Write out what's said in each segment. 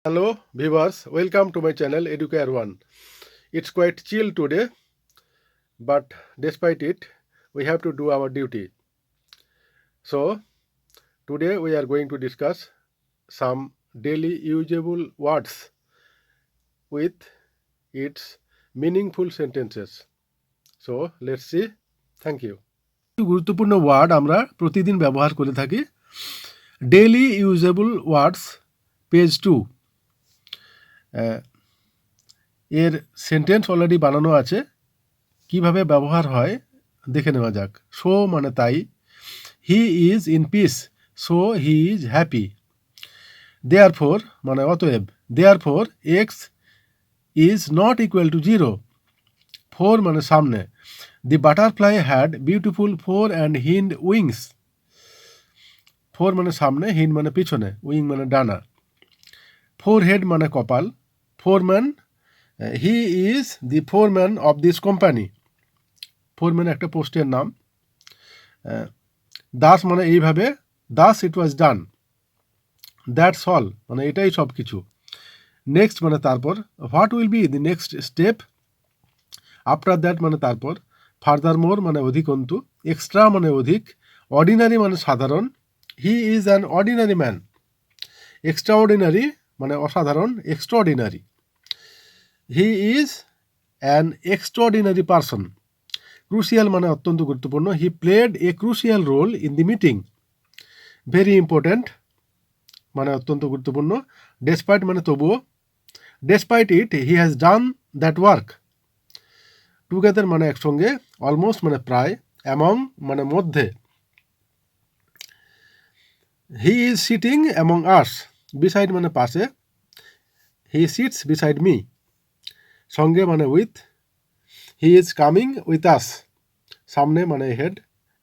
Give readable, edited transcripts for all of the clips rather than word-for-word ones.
Hello viewers, welcome to my channel Educare One. It's quite chill today, but despite it, we have to do our duty. So today we are going to discuss some daily usable words with its meaningful sentences. So let's see. Thank you. গুরুত্বপূর্ণ word আমরা প্রতিদিন ব্যবহার করে থাকি। Daily usable ওয়ার্ডস page 2 এর sentence already বানানো আছে, কিভাবে ব্যবহার হয় দেখে নেওয়া যাক। সো মানে তাই, he is in peace, so he is happy. Therefore মানে অতএব, therefore X is not equal to 0। Fore মানে সামনে, the butterfly had beautiful fore and hind wings. Fore মানে সামনে, হিন্ড মানে পিছনে, উইং মানে ডানা। ফোর হেড মানে কপাল, foreman, he is the foreman of this company. Foreman একটা পোস্টের নাম। দাস মানে এইভাবে, দাস ইট ওয়াজ ডান। দ্যাটস অল মানে এটাই সব কিছু। নেক্সট মানে তারপর, what will be the next step, after that মানে তারপর, ফার্দার মোর মানে অধিকন্তু, এক্সট্রা মানে অধিক, অর্ডিনারি মানে সাধারণ, he is an ordinary man. Extraordinary মানে অসাধারণ, extraordinary, he is an extraordinary person. Crucial মানে অত্যন্ত গুরুত্বপূর্ণ, he played a crucial role in the meeting. Very important মানে অত্যন্ত গুরুত্বপূর্ণ। ডেসপাইট মানে তবুও, despite it he has done that work. Together মানে একসঙ্গে, অলমোস্ট মানে প্রায়, অ্যামং মানে মধ্যে। He is sitting among us, beside মানে পাশে, হি সিটস বিসাইড মি। সঙ্গে মানে with, he is coming with us. সামনে মানে হেড,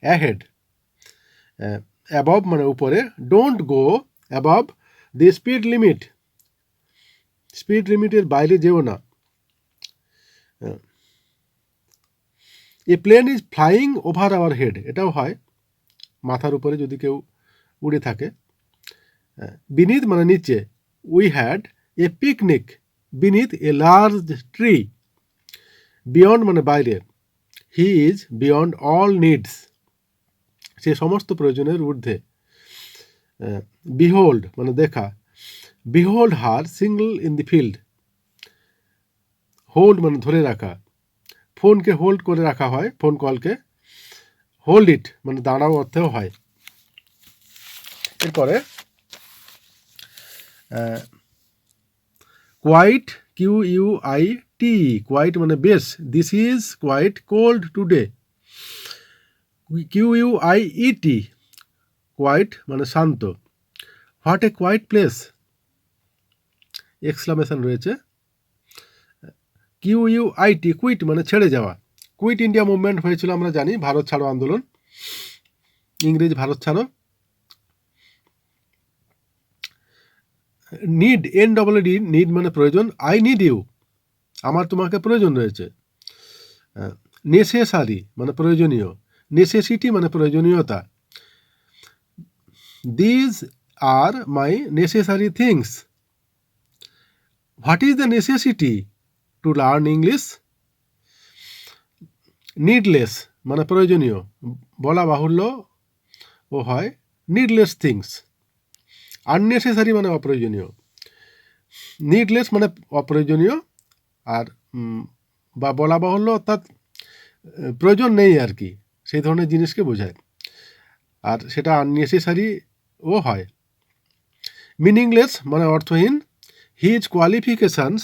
অ্যাহেড। অ্যাবভ মানে উপরে, don't go above the speed limit, speed লিমিটের বাইরে যেও না। A plane is flying over our head, এটাও হয়, মাথার উপরে যদি কেউ উড়ে থাকে। বিনিথ মানে নিচে, we had a picnic beneath a large tree. Beyond মানে বাইরে, he is beyond all needs, সে সমস্ত প্রয়োজনের ঊর্ধ্বে। বিহোল্ড মানে দেখা, behold her single in the field. Hold মানে ধরে রাখা, ফোনকে হোল্ড করে রাখা হয়, ফোন কলকে। হোল্ড ইট মানে দাঁড়াও অর্থেও হয়। এরপরে quite, Q U I T, quite মানে বেশ, this is quite cold today. Q U I E T, quite মানে শান্ত। What a quiet place, exclamation রয়েছে। Q U I T, quit মানে ছেড়ে যাওয়া। কুইট ইন্ডিয়া মুভমেন্ট হয়েছিল আমরা জানি, ভারত ছাড়ো আন্দোলন, ইংরেজ ভারত ছাড়ো। Need, N double D, need মানে প্রয়োজন, আই নিড ইউ, আমার তোমাকে প্রয়োজন রয়েছে। নেসেসারি মানে প্রয়োজনীয়, নেসেসিটি মানে প্রয়োজনীয়তা। These are my necessary things. What is the necessity to learn English. Needless মানে প্রয়োজনীয়, বলা বাহুল্য ও হয়, নিডলেস থিংস। আননেসেসারি মানে অপ্রয়োজনীয়, নিডলেস মানে অপ্রয়োজনীয়, আর বা বলা বাহুল্য অর্থাৎ প্রয়োজন নেই আর কি, সেই ধরনের জিনিসকে বোঝায়, আর সেটা আননেসেসারিও হয়। মিনিংলেস মানে অর্থহীন, his qualifications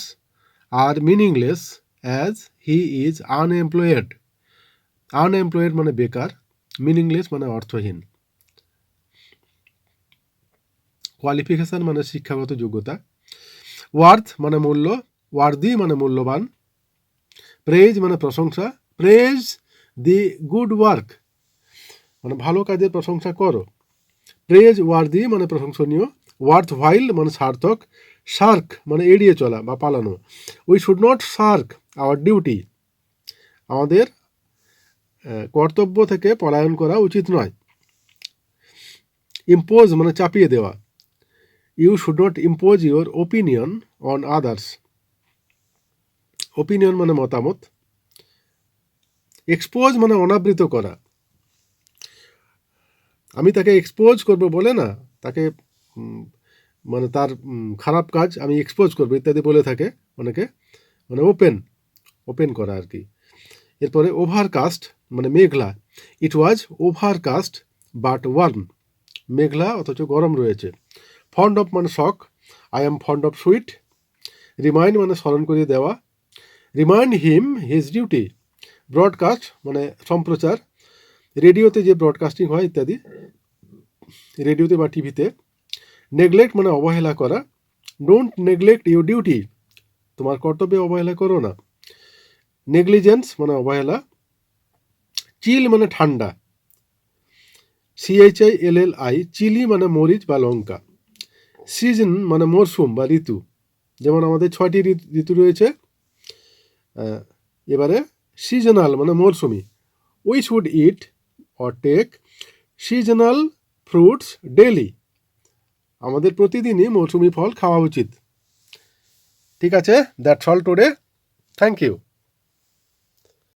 are meaningless as he is unemployed. Unemployed মানে বেকার, মিনিংলেস মানে অর্থহীন। কোয়ালিফিকেশন মানে শিক্ষাগত যোগ্যতা। ওয়ার্থ মানে মূল্য, ওয়ার্দি মানে মূল্যবান। প্রেজ মানে প্রশংসা, প্রেজ দি গুড ওয়ার্ক মানে ভালো কাজের প্রশংসা করো। প্রেজ ওয়ার্দি মানে প্রশংসনীয়, ওয়ার্থ হোয়াইল মানে সার্থক। শার্ক মানে এড়িয়ে চলা বা পালানো, we should not Shark our duty, আমাদের কর্তব্য থেকে পলায়ন করা উচিত নয়। ইম্পোজ মানে চাপিয়ে দেওয়া, you should not impose your opinion on others. Opinion মানে মতামত, এক্সপোজ মানে অনাবৃত করা। আমি তাকে এক্সপোজ করব বলে না, তাকে মানে তার খারাপ কাজ আমি এক্সপোজ করবো ইত্যাদি বলে থাকে অনেকে, মানে ওপেন করা আর কি। এরপরে ওভারকাস্ট মানে মেঘলা, ইট ওয়াজ ওভারকাস্ট বাট ওয়ার্ম, মেঘলা অথচ গরম রয়েছে। ফন্ড অফ মানে শখ, I am fond of sweet. Remind মানে স্মরণ করিয়ে দেওয়া, remind him his duty. Broadcast মানে সম্প্রচার, রেডিওতে যে ব্রডকাস্টিং হয় ইত্যাদি, রেডিওতে বা টিভিতে। নেগলেক্ট মানে অবহেলা করা, ডোন্ট নেগলেক্ট ইউর ডিউটি, তোমার কর্তব্যে অবহেলা করো না। নেগলিজেন্স মানে অবহেলা। চিল মানে ঠান্ডা, CHILLI, চিলি মানে মরিচ বা লঙ্কা। সিজন মানে মরশুম বা ঋতু, যেমন আমাদের 6টি ঋতু রয়েছে। এবারে সিজনাল মানে মরশুমি, we should eat or take seasonal fruits daily, আমাদের প্রতিদিনই মৌসুমি ফল খাওয়া উচিত। ঠিক আছে, that's all today, thank you.